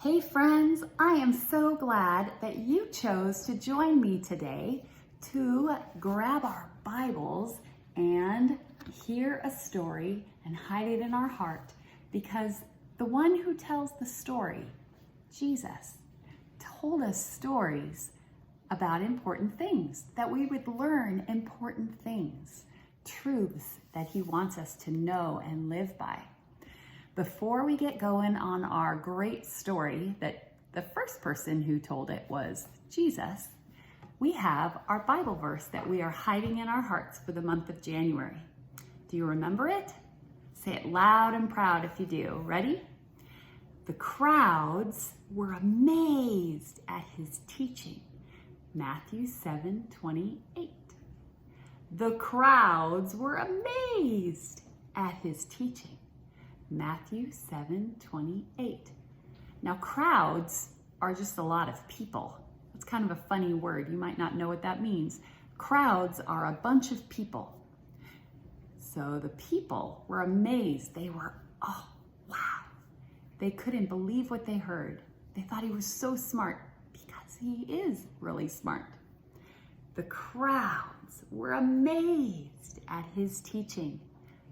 Hey friends, I am so glad that you chose to join me today to grab our Bibles and hear a story and hide it in our heart, because the one who tells the story, Jesus, told us stories about important things, that we would learn important things, truths that he wants us to know and live by. Before we get going on our great story that the first person who told it was Jesus, we have our Bible verse that we are hiding in our hearts for the month of January. Do you remember it? Say it loud and proud if you do. Ready? The crowds were amazed at his teaching. Matthew 7:28. The crowds were amazed at his teaching. Matthew 7:28. Now, crowds are just a lot of people. It's kind of a funny word. You might not know what that means. Crowds are a bunch of people. So the people were amazed. They were, oh, wow. They couldn't believe what they heard. They thought he was so smart because he is really smart. The crowds were amazed at his teaching.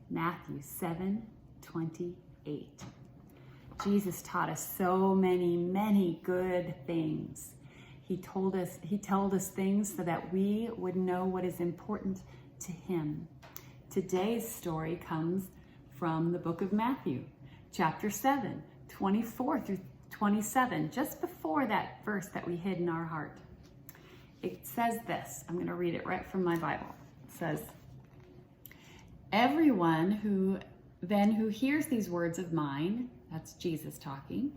Matthew 7:28. Jesus taught us so many good things. He told us things so that we would know what is important to him. Today's story comes from the book of Matthew, chapter 7, 24 through 27, just before that verse that we hid in our heart. It says this. I'm going to read it right from my Bible. It says, "Everyone who hears these words of mine," that's Jesus talking,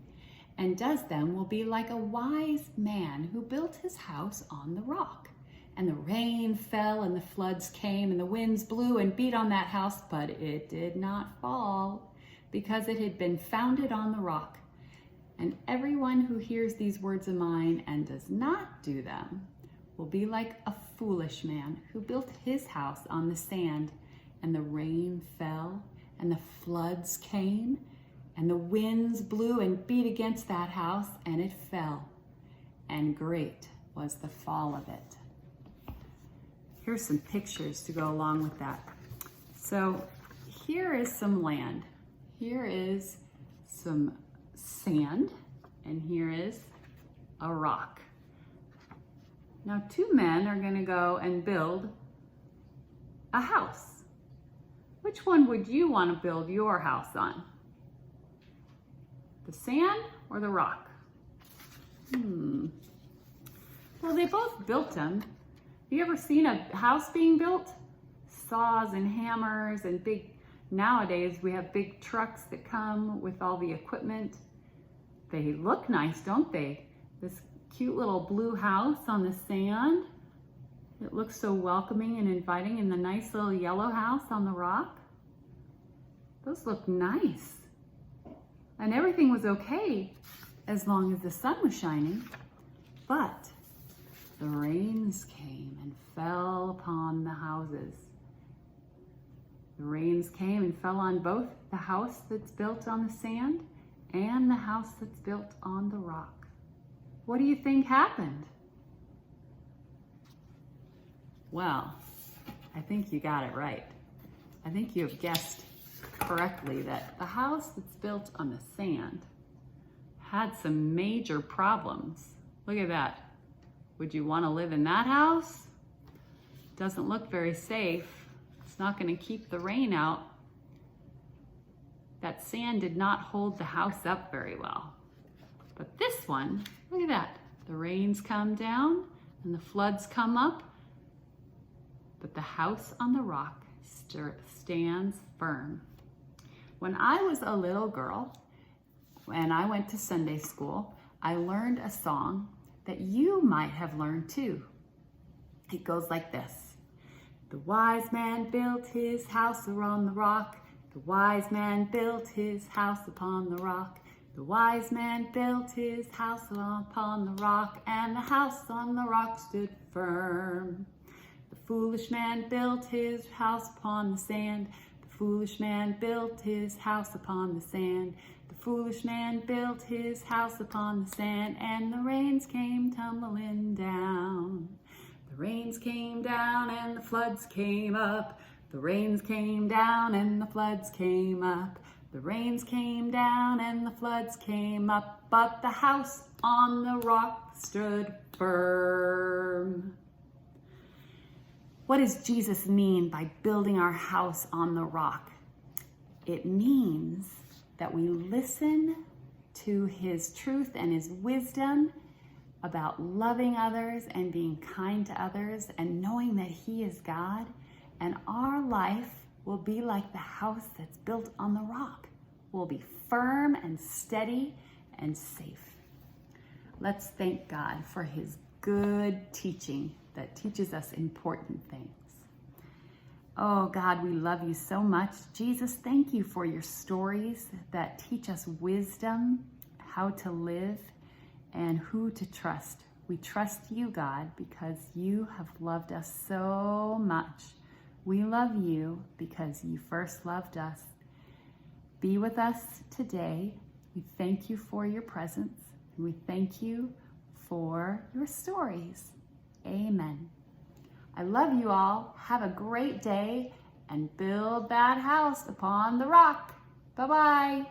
"and does them will be like a wise man who built his house on the rock. And the rain fell and the floods came and the winds blew and beat on that house, but it did not fall because it had been founded on the rock. And everyone who hears these words of mine and does not do them will be like a foolish man who built his house on the sand, and the rain fell and the floods came and the winds blew and beat against that house, and it fell, and great was the fall of it." Here's some pictures to go along with that. So here is some land. Here is some sand, and here is a rock. Now, two men are going to go and build a house. Which one would you want to build your house on? The sand or the rock? Well, they both built them. Have you ever seen a house being built? Saws and hammers and nowadays we have big trucks that come with all the equipment. They look nice, don't they? This cute little blue house on the sand. It looks so welcoming and inviting, and the nice little yellow house on the rock. Those look nice. And everything was okay as long as the sun was shining. But the rains came and fell upon the houses. The rains came and fell on both the house that's built on the sand and the house that's built on the rock. What do you think happened? Well, I think you got it right. I think you have guessed correctly that the house that's built on the sand had some major problems. Look at that. Would you want to live in that house? Doesn't look very safe. It's not going to keep the rain out. That sand did not hold the house up very well. But this one, look at that. The rains come down and the floods come up, but the house on the rock stands firm. When I was a little girl and I went to Sunday school, I learned a song that you might have learned too. It goes like this. The wise man built his house on the rock. The wise man built his house upon the rock. The wise man built his house upon the rock, and the house on the rock stood firm. The foolish man built his house upon the sand. The foolish man built his house upon the sand. The foolish man built his house upon the sand, and the rains came tumbling down. The rains came down and the floods came up. The rains came down and the floods came up. The rains came down and the floods came up, but the house on the rock stood firm. What does Jesus mean by building our house on the rock? It means that we listen to his truth and his wisdom about loving others and being kind to others and knowing that he is God, and our life will be like the house that's built on the rock. We'll be firm and steady and safe. Let's thank God for his good teaching that teaches us important things. Oh God, we love you so much. Jesus, thank you for your stories that teach us wisdom, how to live, and who to trust. We trust you, God, because you have loved us so much. We love you because you first loved us. Be with us today. We thank you for your presence, and we thank you for your stories. Amen. I love you all. Have a great day and build that house upon the rock. Bye-bye.